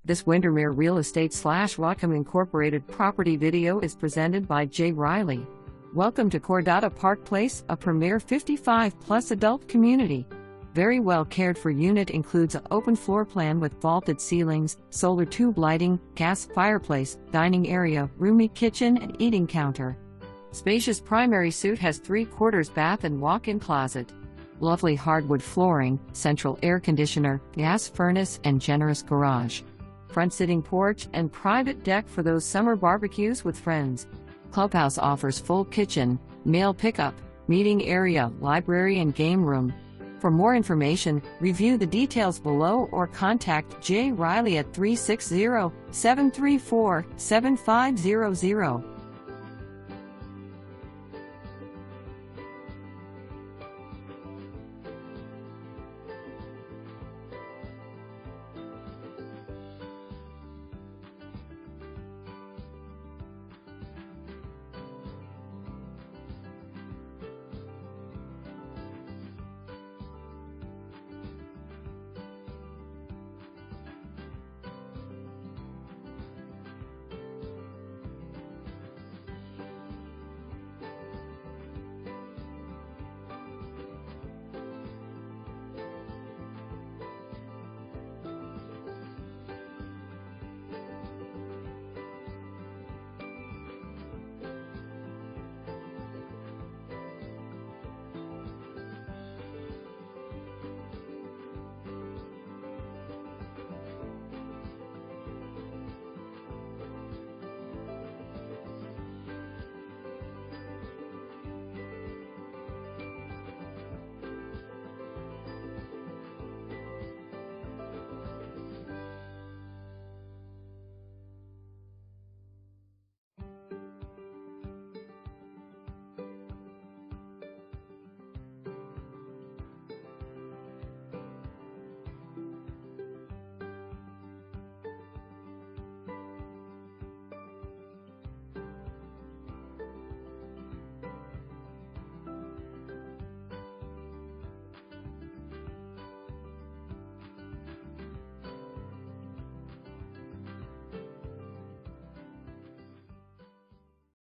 This Windermere Real Estate / Whatcom Incorporated property video is presented by J. Reilly. Welcome to Cordata Park Place, a premier 55-plus adult community. Very well cared for unit includes an open floor plan with vaulted ceilings, solar tube lighting, gas fireplace, dining area, roomy kitchen and eating counter. Spacious primary suite has 3/4 bath and walk-in closet. Lovely hardwood flooring, central air conditioner, gas furnace and generous garage. Front sitting porch and private deck for those summer barbecues with friends. Clubhouse offers full kitchen, mail pickup, meeting area, library and game room. For more information, review the details below or contact J. Reilly at 360-734-7500.